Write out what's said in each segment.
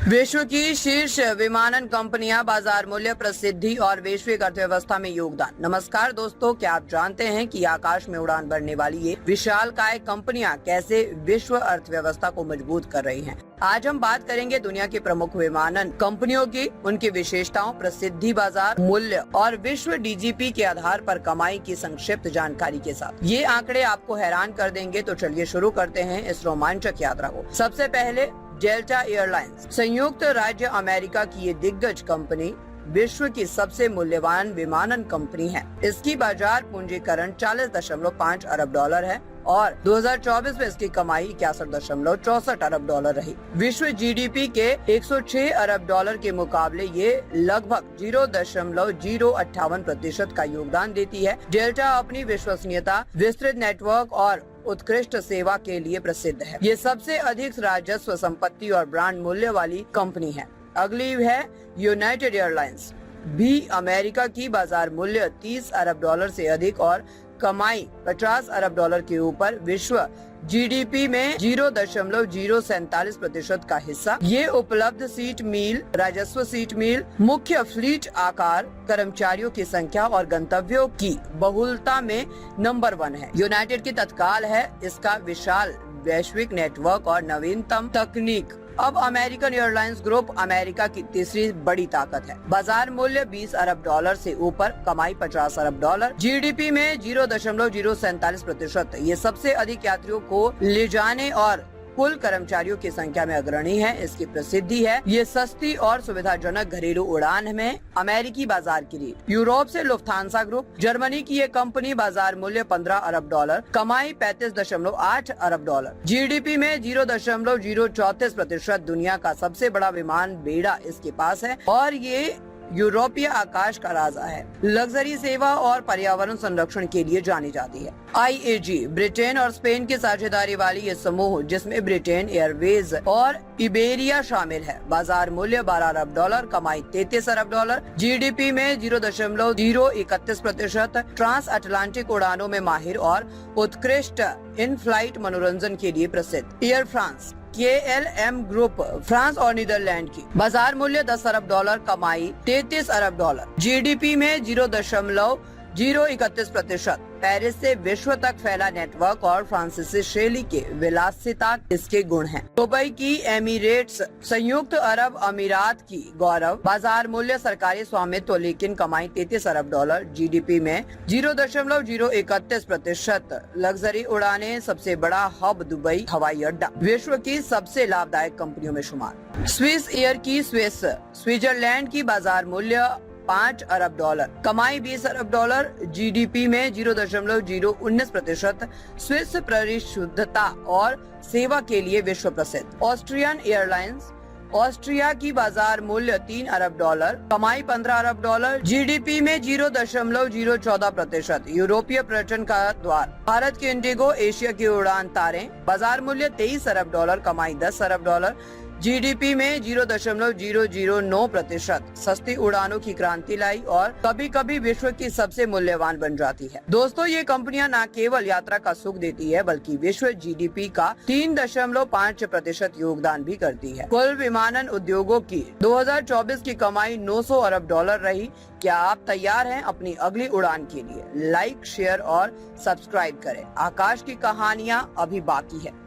विश्व की शीर्ष विमानन कंपनियां, बाजार मूल्य, प्रसिद्धि और वैश्विक अर्थव्यवस्था में योगदान। नमस्कार दोस्तों, क्या आप जानते हैं कि आकाश में उड़ान भरने वाली ये विशालकाय कंपनियां कैसे विश्व अर्थव्यवस्था को मजबूत कर रही हैं? आज हम बात करेंगे दुनिया की प्रमुख विमानन कंपनियों की, उनकी विशेषताओं, प्रसिद्धि, बाजार मूल्य और विश्व डीजीपी के आधार पर कमाई की संक्षिप्त जानकारी के साथ। ये आंकड़े आपको हैरान कर देंगे, तो चलिए शुरू करते हैं इस रोमांचक यात्रा को। सबसे पहले डेल्टा एयरलाइंस, संयुक्त राज्य अमेरिका की ये दिग्गज कंपनी विश्व की सबसे मूल्यवान विमानन कंपनी है। इसकी बाजार पूंजीकरण 40.5 अरब डॉलर है और 2024 में इसकी कमाई 61.64 अरब डॉलर रही। विश्व जीडीपी के 106 अरब डॉलर के मुकाबले ये लगभग 0.058% का योगदान देती है। डेल्टा अपनी विश्वसनीयता, विस्तृत नेटवर्क और उत्कृष्ट सेवा के लिए प्रसिद्ध है। ये सबसे अधिक राजस्व, संपत्ति और ब्रांड मूल्य वाली कंपनी है। अगली है यूनाइटेड एयरलाइंस, भी अमेरिका की बाजार मूल्य 30 अरब डॉलर से अधिक और कमाई 50 अरब डॉलर के ऊपर, विश्व जीडीपी में 0.047% का हिस्सा। ये उपलब्ध सीट मील, राजस्व, सीट मील, मुख्य फ्लीट आकार, कर्मचारियों की संख्या और गंतव्यों की बहुलता में नंबर 1 है। यूनाइटेड की तत्काल है इसका विशाल वैश्विक नेटवर्क और नवीनतम तकनीक। अब अमेरिकन एयरलाइंस ग्रुप अमेरिका की तीसरी बड़ी ताकत है। बाजार मूल्य 20 अरब डॉलर से ऊपर, कमाई 50 अरब डॉलर, जीडीपी में 0.047%। ये सबसे अधिक यात्रियों को ले जाने और कुल कर्मचारियों की संख्या में अग्रणी है। इसकी प्रसिद्धि है ये सस्ती और सुविधाजनक घरेलू उड़ान में अमेरिकी बाजार की रीढ़। यूरोप से लुफ्थांसा ग्रुप, जर्मनी की ये कंपनी, बाजार मूल्य 15 अरब डॉलर, कमाई 35.8 अरब डॉलर, जीडीपी में 0.034%। दुनिया का सबसे बड़ा विमान बेड़ा इसके पास है और ये यूरोपीय आकाश का राजा है। लग्जरी सेवा और पर्यावरण संरक्षण के लिए जानी जाती है। IAG, ब्रिटेन और स्पेन की साझेदारी वाली ये समूह, जिसमें ब्रिटेन एयरवेज और इबेरिया शामिल है। बाजार मूल्य 12 अरब डॉलर, कमाई 33 अरब डॉलर, जीडीपी में 0.031%। ट्रांस अटलांटिक उड़ानों में माहिर और उत्कृष्ट इन फ्लाइट मनोरंजन के लिए प्रसिद्ध। Air France, KLM group, France और नीदरलैंड की, बाजार मूल्य 10 अरब डॉलर, कमाई 33 अरब डॉलर, जीडीपी में 0.031%। पेरिस से विश्व तक फैला नेटवर्क और फ्रांसीसी शैली के विलासिता इसके गुण हैं। दुबई की एमिरेट्स, संयुक्त अरब अमीरात की गौरव, बाजार मूल्य सरकारी स्वामित्व लेकिन कमाई 33 अरब डॉलर, जीडीपी में 0.031%। लग्जरी उड़ाने, सबसे बड़ा हब दुबई हवाई अड्डा, विश्व की सबसे लाभदायक कंपनियों में शुमार। स्विस एयर की स्विट्जरलैंड की, बाजार मूल्य 5 अरब डॉलर, कमाई 20 अरब डॉलर, जीडीपी में 0.019%। स्विस परिशुद्धता और सेवा के लिए विश्व प्रसिद्ध। ऑस्ट्रियन एयरलाइंस, ऑस्ट्रिया की, बाजार मूल्य 3 अरब डॉलर, कमाई 15 अरब डॉलर, जीडीपी में 0.014%। यूरोपीय पर्यटन का द्वार, भारत की इंडिगो, एशिया की उड़ान तारे, बाजार मूल्य 23 अरब डॉलर, कमाई 10 अरब डॉलर, जीडीपी में 0.009%। सस्ती उड़ानों की क्रांति लाई और कभी कभी विश्व की सबसे मूल्यवान बन जाती है। दोस्तों, ये कंपनियां न केवल यात्रा का सुख देती है, बल्कि विश्व जीडीपी का 3.5% योगदान भी करती है। कुल विमानन उद्योगों की 2024 की कमाई 900 अरब डॉलर रही। क्या आप तैयार हैं अपनी अगली उड़ान के लिए? लाइक, शेयर और सब्सक्राइब करें। आकाश की कहानियां अभी बाकी है।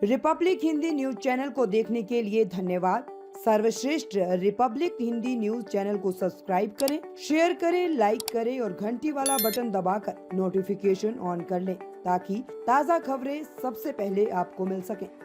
रिपब्लिक हिंदी न्यूज चैनल को देखने के लिए धन्यवाद। सर्वश्रेष्ठ रिपब्लिक हिंदी न्यूज चैनल को सब्सक्राइब करें, शेयर करें, लाइक करें और घंटी वाला बटन दबाकर नोटिफिकेशन ऑन कर लें, ताकि ताज़ा खबरें सबसे पहले आपको मिल सकें।